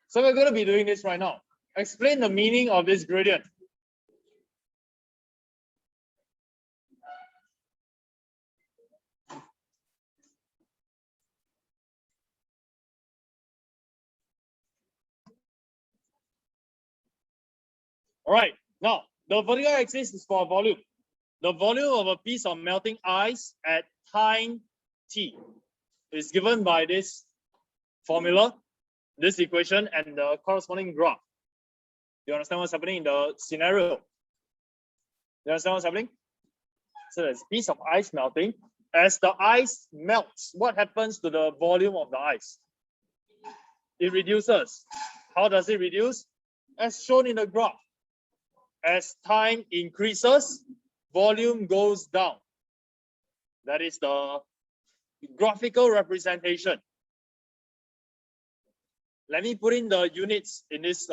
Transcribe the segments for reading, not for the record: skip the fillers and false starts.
So we're going to be doing this right now. Explain the meaning of this gradient. All right, now the vertical axis is for volume. The volume of a piece of melting ice at time t is given by this formula, this equation, and the corresponding graph. You understand what's happening in the scenario? You understand what's happening? So there's a piece of ice melting. As the ice melts, what happens to the volume of the ice? It reduces. How does it reduce? As shown in the graph. As time increases, volume goes down. That is the graphical representation. Let me put in the units in this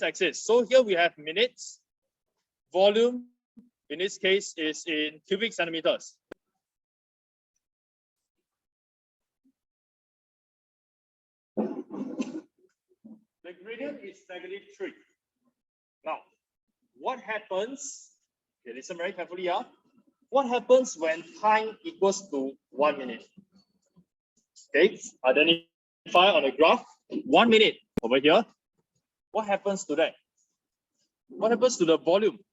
axis. So here we have minutes. Volume in this case is in cubic centimeters. The gradient is -3. Now, what happens? Okay, listen very carefully. Yeah. What happens when time equals to 1 minute? Okay, identify on the graph 1 minute over here. What happens to that? What happens to the volume?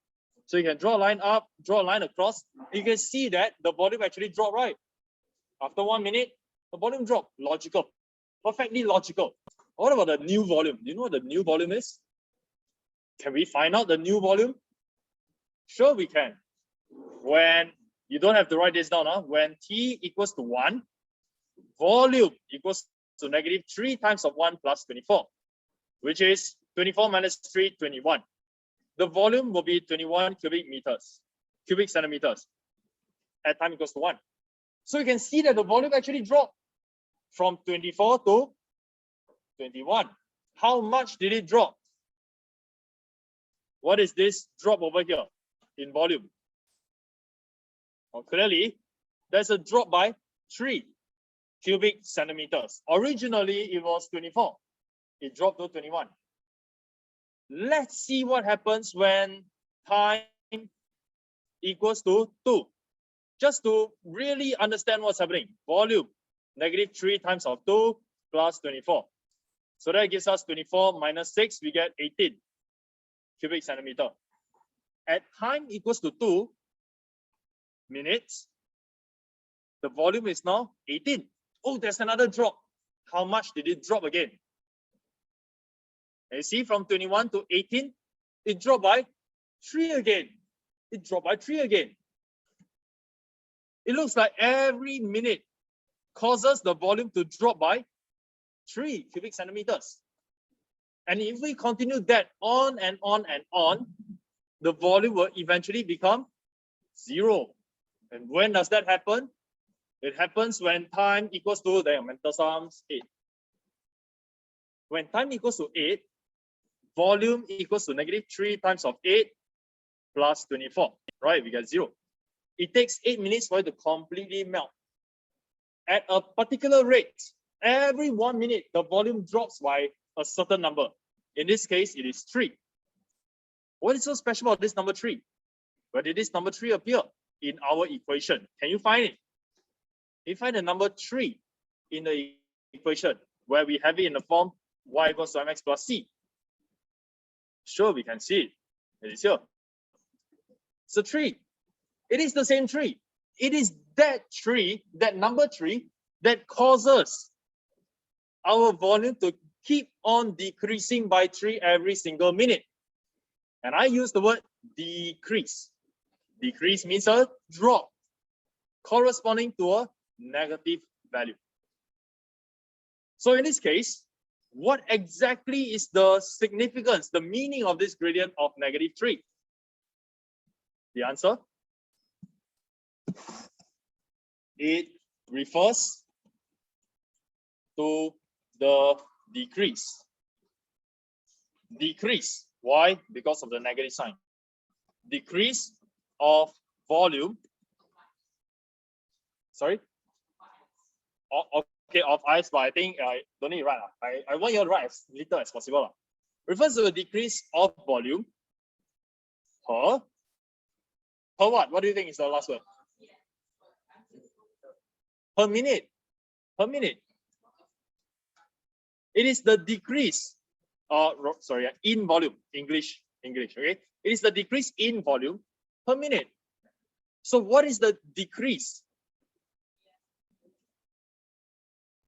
So you can draw a line up, draw a line across. You can see that the volume actually dropped, right? After 1 minute, the volume dropped. Logical. Perfectly logical. What about the new volume? Do you know what the new volume is? Can we find out the new volume? Sure, we can. When you don't have to write this down, when t equals to 1, volume equals to -3 times of 1 plus 24, which is 24 minus 3, 21. The volume will be 21 cubic centimeters at time equals to 1. So you can see that the volume actually dropped from 24 to 21. How much did it drop? What is this drop over here in volume? Well, clearly, there's a drop by 3 cubic centimeters. Originally, it was 24. It dropped to 21. Let's see what happens when time equals to 2. Just to really understand what's happening. Volume, -3 times of 2 plus 24. So that gives us 24 minus 6, we get 18 cubic centimeter. At time equals to 2 minutes, the volume is now 18. Oh, there's another drop. How much did it drop again? And you see, from 21 to 18, it dropped by 3 again. It dropped by 3 again. It looks like every minute causes the volume to drop by 3 cubic centimeters. And if we continue that on and on and on, the volume will eventually become 0. And when does that happen? It happens when time equals to, the mental sums, 8. When time equals to 8, volume equals to -3 times of 8 plus 24, right? We get 0. It takes 8 minutes for it to completely melt. At a particular rate, every 1 minute, the volume drops by a certain number. In this case, it is 3. What is so special about this number 3? Where did this number 3 appear in our equation? Can you find it? You find the number 3 in the equation where we have it in the form y equals to mx plus c. Sure, we can see it. It is here. It's a 3. It is the same 3. It is that 3, that number 3, that causes our volume to keep on decreasing by 3 every single minute. And I use the word decrease. Decrease means a drop corresponding to a negative value. So in this case, what exactly is the significance, the meaning of this gradient of -3? The answer? It refers to the decrease. Decrease. Why? Because of the negative sign. Decrease of volume. Sorry? of ice, but I think I don't need to write. I want you to write as little as possible. Refers to a decrease of volume per what? What do you think is the last word? Per minute. Per minute. It is the decrease, in volume. English, okay? It is the decrease in volume per minute. So what is the decrease?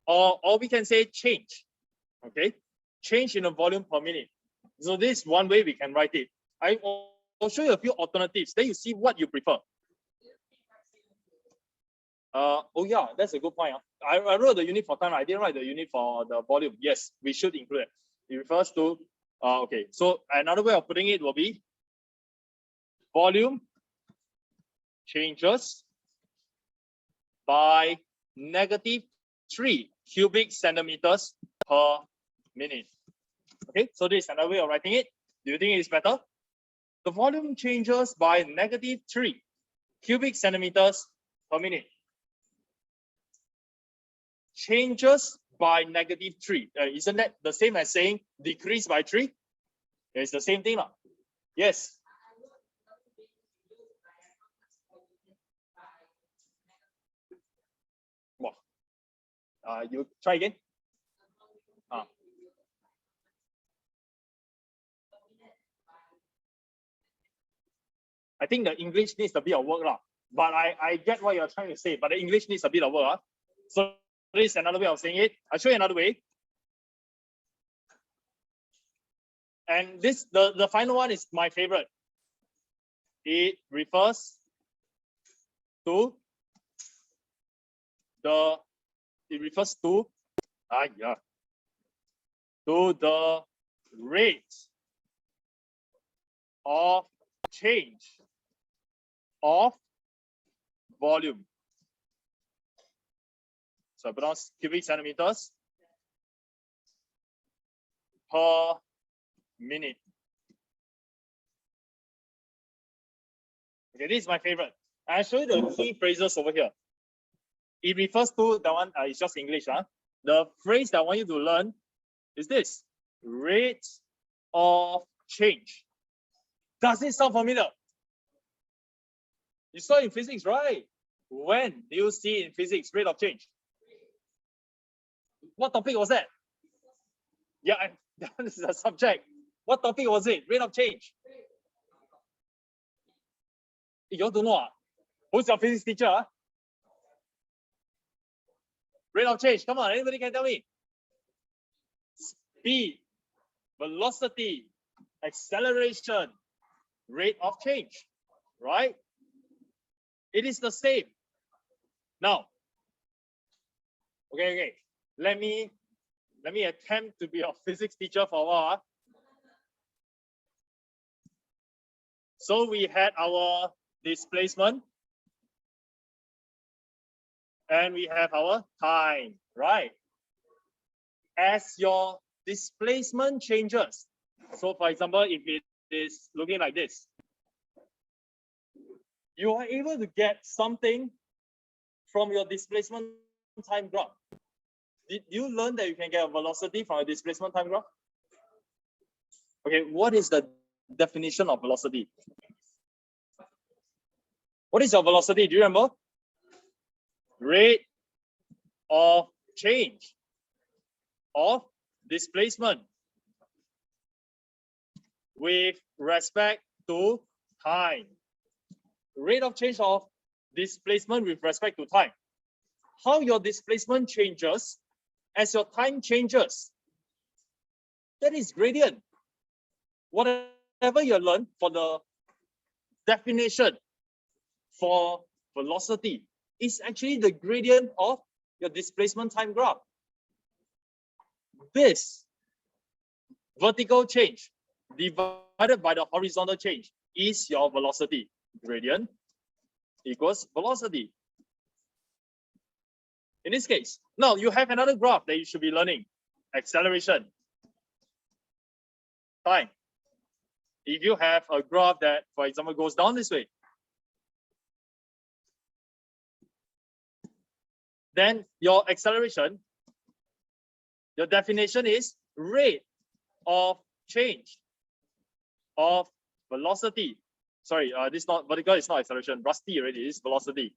Or we can say change, okay? Change in the volume per minute. So this is one way we can write it. I'll show you a few alternatives. Then you see what you prefer. Oh yeah, that's a good point. I wrote the unit for time. I didn't write the unit for the volume. Yes, we should include it. It refers to, okay. So another way of putting it will be volume changes by -3 cubic centimeters per minute. Okay, so this is another way of writing it. Do you think it is better? The volume changes by -3 cubic centimeters per minute. Changes by -3. Isn't that the same as saying decrease by 3? It's the same thing. Yes. You try again. I think the English needs a bit of work, but I get what you're trying to say, but the English needs a bit of work. So this is another way of saying it. I'll show you another way. And this, the final one is my favorite. It refers to the rate of change of volume. So I pronounce cubic centimeters per minute. Okay, this is my favorite. I'll show you the key phrases over here. It refers to the one, it's just English. The phrase that I want you to learn is this: rate of change. Does it sound familiar? You saw it in physics, right? When do you see in physics rate of change? What topic was that? Yeah, that is a subject. What topic was it? Rate of change. You don't know? Who's your physics teacher? Rate of change. Come on, anybody can tell me. Speed, velocity, acceleration, rate of change, right? It is the same. Now, okay. Let me attempt to be a physics teacher for a while. So we had our displacement and we have our time, right? As your displacement changes, so for example, if it is looking like this, you are able to get something from your displacement time graph. Did you learn that you can get a velocity from a displacement time graph? Okay, what is the definition of velocity? What is your velocity? Do you remember? Rate of change of displacement with respect to time. Rate of change of displacement with respect to time. How your displacement changes as your time changes. That is gradient. Whatever you learn for the definition for velocity is actually the gradient of your displacement time graph. This vertical change divided by the horizontal change is your velocity. Gradient equals velocity. In this case, now you have another graph that you should be learning. Acceleration. Time. If you have a graph that, for example, goes down this way, then your acceleration Your definition is rate of change of velocity. Sorry, this is not vertical, it's not acceleration. Rusty already, it's velocity.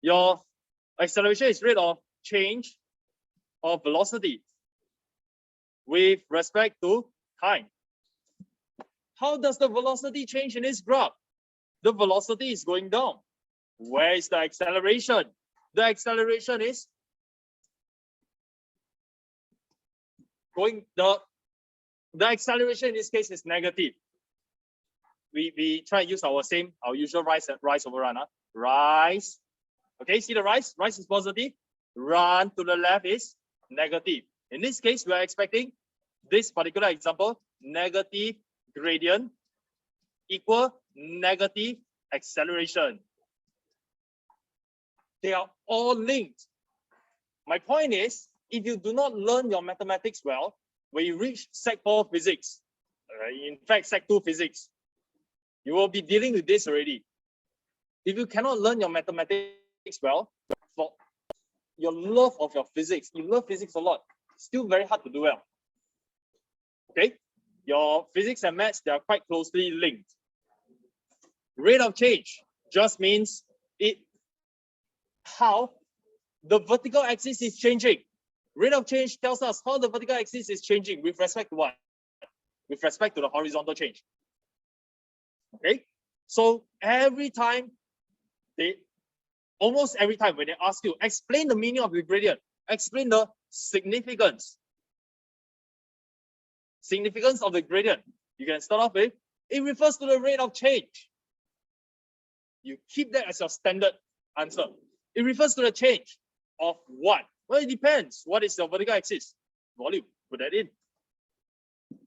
Your acceleration is rate of change of velocity with respect to time. How does the velocity change in this graph? The velocity is going down. Where is the acceleration? The acceleration is going, the acceleration in this case is negative. We try to use our usual rise over run. Rise. Okay, see the rise? Rise is positive. Run to the left is negative. In this case, we are expecting this particular example, negative gradient equal negative acceleration. They are all linked. My point is, if you do not learn your mathematics well, when you reach Sec 4 physics, in fact Sec 2 physics, you will be dealing with this already. If you cannot learn your mathematics well, for your love of your physics, you love physics a lot, still very hard to do well. Okay, your physics and maths, they are quite closely linked. Rate of change just means how the vertical axis is changing. Rate of change tells us how the vertical axis is changing with respect to what? With respect to the horizontal change. Okay, so almost every time when they ask you, explain the meaning of the gradient, explain the significance of the gradient, you can start off with, it refers to the rate of change. You keep that as your standard answer. It refers to the change of what? Well, it depends. What is your vertical axis? Volume. Put that in.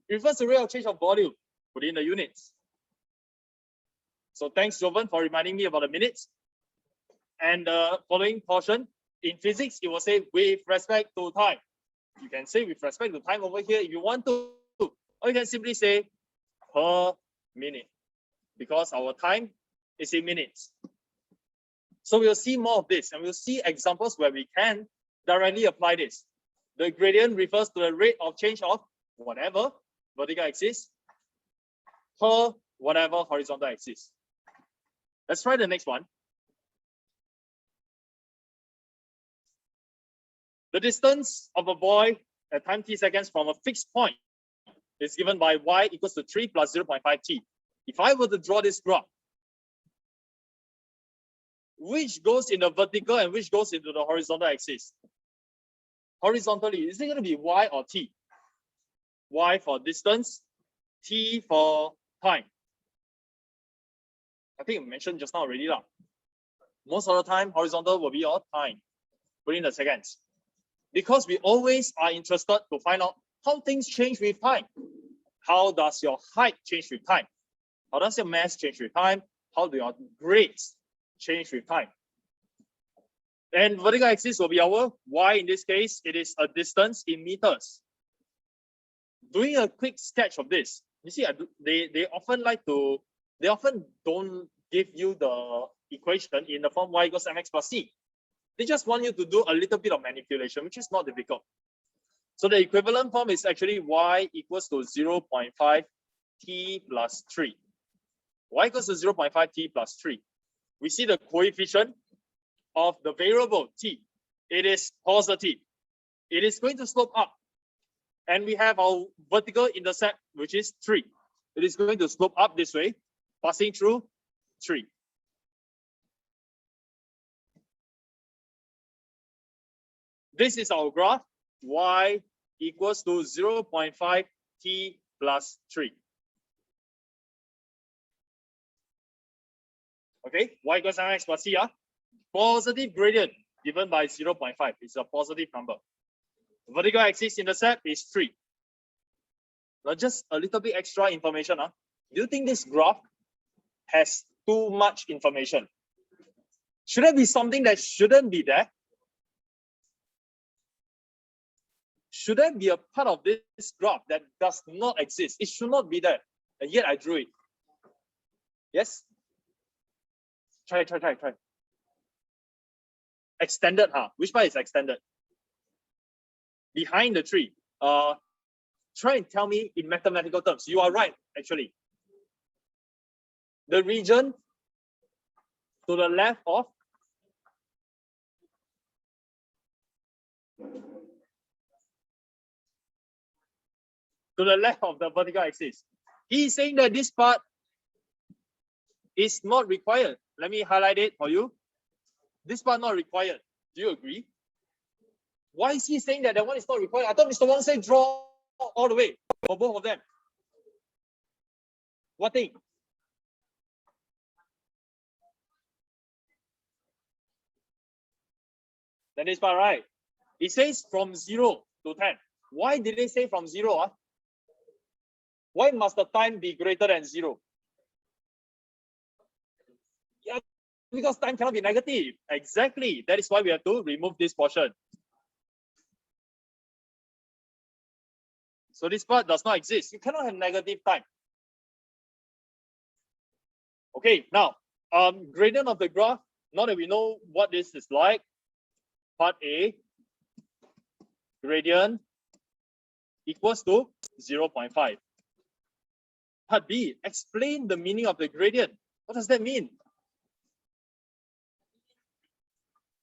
It refers to the rate of change of volume. Put in the units. So thanks, Jovan, for reminding me about the minutes. And the following portion, in physics, it will say with respect to time. You can say with respect to time over here if you want to. Or you can simply say per minute, because our time is in minutes. So we'll see more of this, and we'll see examples where we can directly apply this. The gradient refers to the rate of change of whatever vertical axis per whatever horizontal axis. Let's try the next one. The distance of a boy at time t seconds from a fixed point is given by y equals to 3 plus 0.5 t. If I were to draw this graph, which goes in the vertical and which goes into the horizontal axis? Horizontally, is it going to be y or t? Y for distance, t for time. I think I mentioned just now already. Most of the time, horizontal will be your time, put in the seconds. Because we always are interested to find out how things change with time. How does your height change with time? How does your mass change with time? How do your grades change with time? And vertical axis will be our y. In this case, it is a distance in meters. Doing a quick sketch of this, you see, they often don't give you the equation in the form y equals mx plus c. They just want you to do a little bit of manipulation, which is not difficult. So the equivalent form is actually y equals to 0.5 t plus 3. Y equals to 0.5 t plus 3. We see the coefficient of the variable t. It is positive. It is going to slope up. And we have our vertical intercept, which is 3. It is going to slope up this way, passing through 3. This is our graph, y equals to 0.5 t plus 3. Okay, y equals mx plus c, positive gradient given by 0.5. It's a positive number. Vertical axis intercept is 3. Now just a little bit extra information. Do you think this graph has too much information? Should there be something that shouldn't be there? Should there be a part of this graph that does not exist? It should not be there, and yet I drew it. Yes? Try. Extended, Which part is extended? behind the tree. Try and tell me in mathematical terms. You are right, actually. The region to the left of the vertical axis. He's saying that this part is not required. Let me highlight it for you. This part not required. Do you agree? Why is he saying that that one is not required? I thought Mr. Wong said draw all the way for both of them. What thing? Then this part, right? It says from 0 to 10. Why did they say from 0? Why must the time be greater than 0? Yeah, because time cannot be negative. Exactly. That is why we have to remove this portion. So this part does not exist. You cannot have negative time. Okay, now, gradient of the graph. Now that we know what this is like, part A, gradient equals to 0.5. Part B, explain the meaning of the gradient. What does that mean?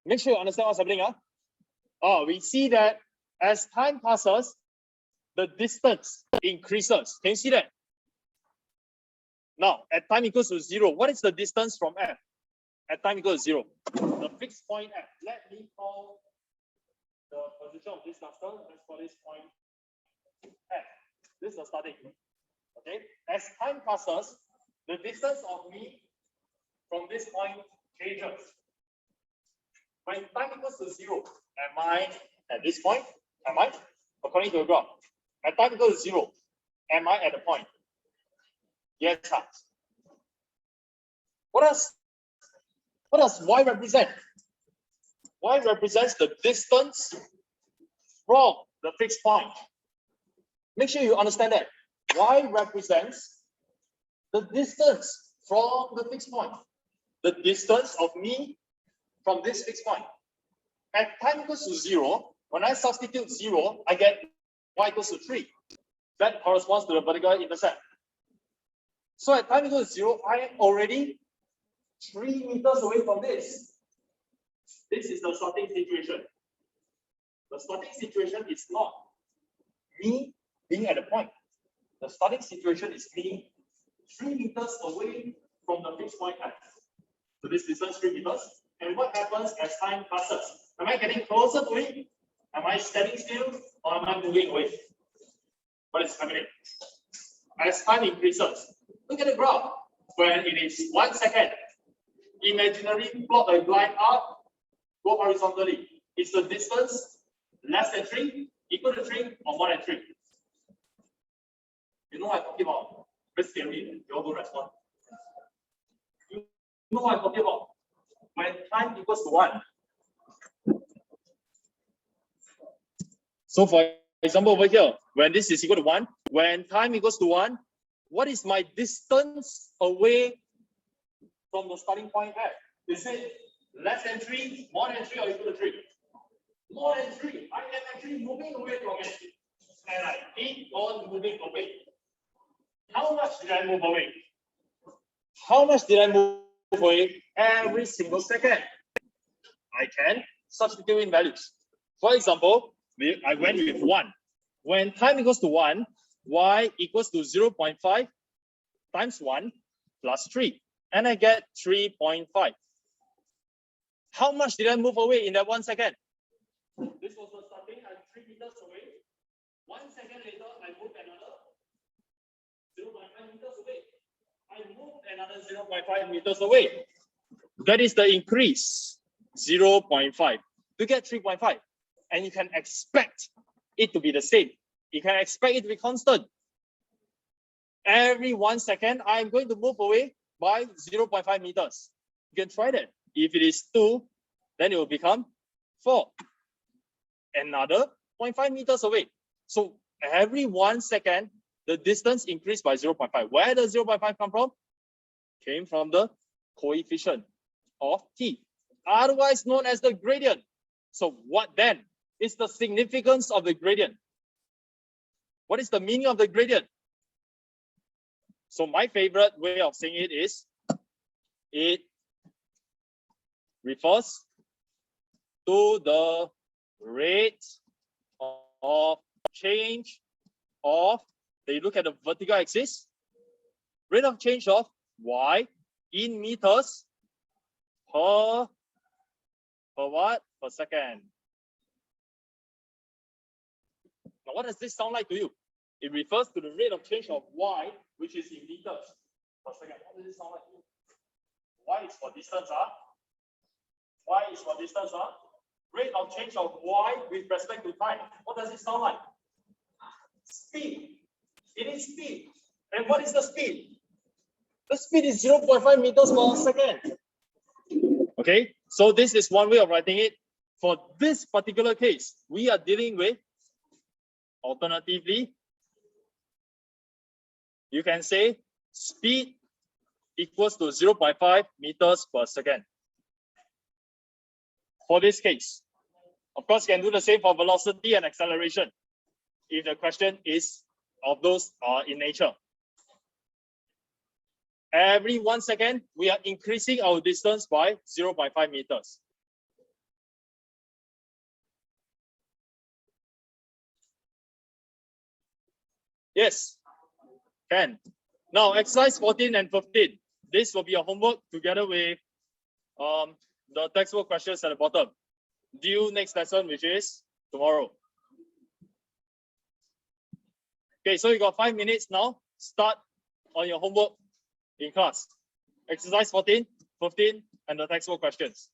Make sure you understand what's happening. We see that as time passes, the distance increases. Can you see that? Now, at time equals to 0, what is the distance from F? At time equals to 0. The fixed point F. Let me call the position of this cluster. Let's call this point F. This is the starting. Okay. As time passes, the distance of me from this point changes. When time equals to 0, am I at this point? Am I? According to the graph. At time equals to 0, am I at the point? Yes, sir. What does Y represent? Y represents the distance from the fixed point. Make sure you understand that. Y represents the distance from the fixed point. The distance of me from this fixed point. At time equals to 0, when I substitute 0, I get Y equals to 3. That corresponds to the vertical intercept. So at time equals to 0, I am already 3 meters away from this. This is the starting situation. The starting situation is not me being at the point. The starting situation is me 3 meters away from the fixed point F. So this distance 3 meters. And what happens as time passes? Am I getting closer to it? Am I standing still or am I moving away? What is happening? As time increases, look at the graph. When it is 1 second, imaginary plot a line up, go horizontally. Is the distance less than 3, equal to 3, or more than 3? You know what I'm talking about? Very scary. You all don't respond. You know what I'm talking about? When time equals to 1. So for example, over here, when this is equal to 1, when time equals to 1, what is my distance away from the starting point F? Is it less than 3, more than 3, or equal to 3? More than 3. I am actually moving away from it. And I keep on moving away. How much did I move away? How much did I move away every single second? I can substitute in values. For example, I went with 1. When time equals to 1, Y equals to 0.5 times 1 plus 3. And I get 3.5. How much did I move away in that 1 second? This was the starting. I'm 3 meters away. 1 second later, I moved another 0.5 meters away. I moved another 0.5 meters away. That is the increase, 0.5 to get 3.5. And you can expect it to be the same. You can expect it to be constant. Every 1 second, I'm going to move away by 0.5 meters. You can try that. If it is 2, then it will become 4. Another 0.5 meters away. So every 1 second, the distance increased by 0.5. Where does 0.5 come from? Came from the coefficient of t, otherwise known as the gradient. So what then? is the significance of the gradient. What is the meaning of the gradient? So my favorite way of saying it is, it refers to the rate of change of, they look at the vertical axis, rate of change of y in meters per what? Per second. Now, what does this sound like to you? It refers to the rate of change of y, which is in meters per second. What does it sound like to you? Y is for distance, Y is for distance, Rate of change of y with respect to time. What does it sound like? Speed. It is speed. And what is the speed? The speed is 0.5 meters per second. Okay, so this is one way of writing it. For this particular case, we are dealing with, alternatively, you can say speed equals to 0.5 meters per second. For this case, of course, you can do the same for velocity and acceleration if the question is of those in nature. Every 1 second, we are increasing our distance by 0.5 meters. Yes, can. Now, exercise 14 and 15. This will be your homework together with the textbook questions at the bottom. Due next lesson, which is tomorrow. Okay, so you got 5 minutes now. Start on your homework in class. Exercise 14, 15, and the textbook questions.